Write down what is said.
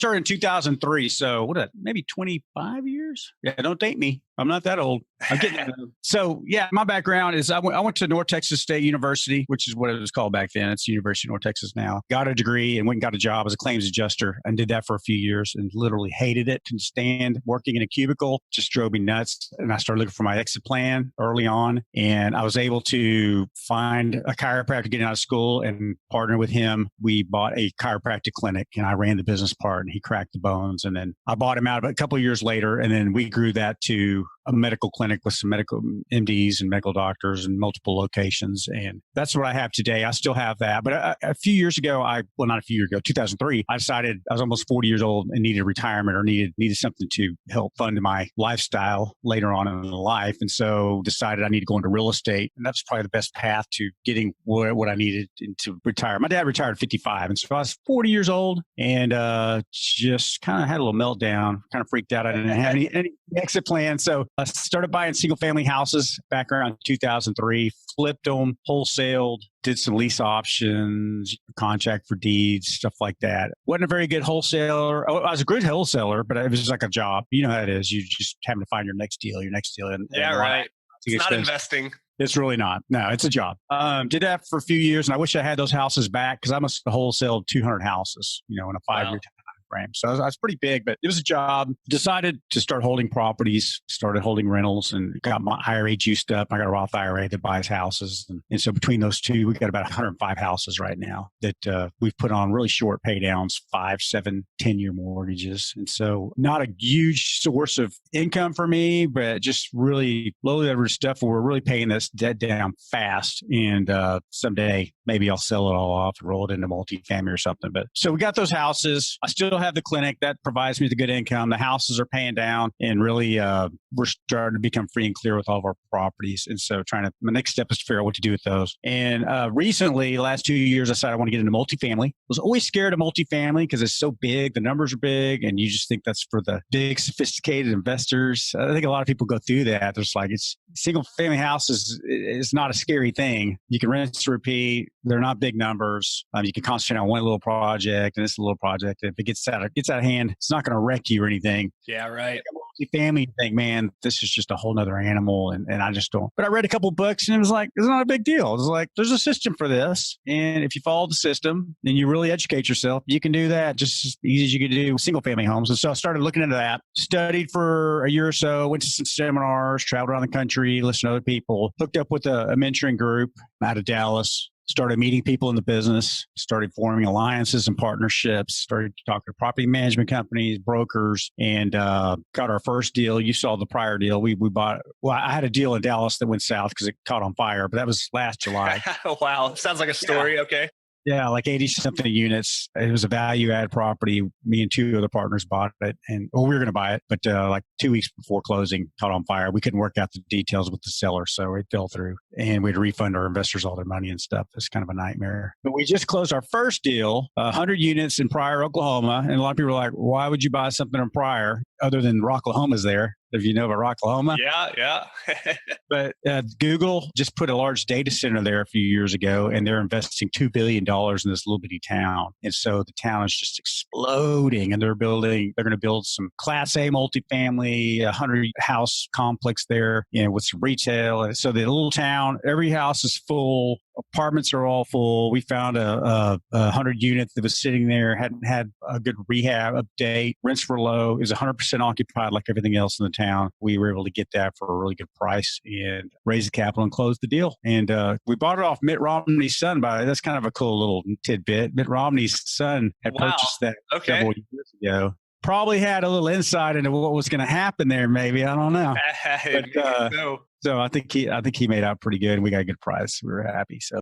Started in 2003. So maybe 25 years? Yeah, don't date me. I'm not that old. I'm getting that old. So yeah, my background is I went to North Texas State University, which is what it was called back then. It's University of North Texas now. Got a degree and went and got a job as a claims adjuster and did that for a few years and literally hated it. Couldn't stand working in a cubicle. Just drove me nuts. And I started looking for my exit plan early on. And I was able to find a chiropractor getting out of school and partner with him. We bought a chiropractic clinic and I ran the business part and he cracked the bones. And then I bought him out a couple of years later. And then we grew that to a medical clinic with some medical MDs and medical doctors and multiple locations. And that's what I have today. I still have that. But a few years ago, not a few years ago, 2003, I decided I was almost 40 years old and needed retirement or needed something to help fund my lifestyle later on in life. And so decided I need to go into real estate. And that's probably the best path to getting what I needed to retire. My dad retired at 55. And so I was 40 years old and just kind of had a little meltdown, kind of freaked out. I didn't have any exit plan. So I started buying single family houses back around 2003, flipped them, wholesaled, did some lease options, contract for deeds, stuff like that. Wasn't a very good wholesaler. I was a good wholesaler, but it was just like a job. You know how it is. You just having to find your next deal. And right. It's not investing. It's really not. No, it's a job. Did that for a few years, and I wish I had those houses back because I must have wholesaled 200 houses, in a 5-year time frame. So I was pretty big, but it was a job. Decided to start holding properties, started holding rentals, and got my IRA juiced up. I got a Roth IRA that buys houses. And so between those two, we got about 105 houses right now that we've put on really short pay downs, 5, 7, 10-year mortgages. And so not a huge source of income for me, but just really low leverage stuff where we're really paying this debt down fast. And someday maybe I'll sell it all off and roll it into multifamily or something. But so we got those houses. I still have the clinic that provides me the good income. The houses are paying down and really we're starting to become free and clear with all of our properties. And so my next step is to figure out what to do with those. And recently, the last 2 years, I decided I want to get into multifamily. I was always scared of multifamily because it's so big. The numbers are big. And you just think that's for the big, sophisticated investors. I think a lot of people go through that. There's it's single family houses is not a scary thing. You can rent to repeat. They're not big numbers. You can concentrate on one little project and this little project. If it gets out of hand, it's not going to wreck you or anything. Yeah, right. Family thing, man, this is just a whole nother animal. And I just don't. But I read a couple books and it was it's not a big deal. It's there's a system for this. And if you follow the system and you really educate yourself, you can do that just as easy as you can do single family homes. And so I started looking into that, studied for a year or so, went to some seminars, traveled around the country, listened to other people, hooked up with a mentoring group out of Dallas. Started meeting people in the business, started forming alliances and partnerships, started talking to property management companies, brokers, and got our first deal. You saw the prior deal. We bought, I had a deal in Dallas that went south because it caught on fire, but that was last July. Wow. Sounds like a story. Yeah. Okay. Yeah, 80 something units. It was a value add property. Me and 2 other partners bought it and we were going to buy it, but 2 weeks before closing caught on fire. We couldn't work out the details with the seller. So it fell through and we had to refund our investors all their money and stuff. It's kind of a nightmare, but we just closed our first deal, 100 units in Pryor, Oklahoma. And a lot of people are like, why would you buy something in Pryor other than Rocklahoma's there? If you know about Rocklahoma. Yeah. But Google just put a large data center there a few years ago, and they're investing $2 billion in this little bitty town. And so the town is just exploding, and they're going to build some Class A multifamily, 100-house complex there, with some retail. And so the little town, every house is full. Apartments are all full. We found a 100 unit that was sitting there, hadn't had a good rehab update. Rents were low. It was 100% occupied like everything else in the town. We were able to get that for a really good price and raise the capital and close the deal. And we bought it off Mitt Romney's son. That's kind of a cool little tidbit. Mitt Romney's son had purchased that several years ago. Probably had a little insight into what was going to happen there. Maybe, I don't know. But, so I think he made out pretty good. We got a good price. We were happy. So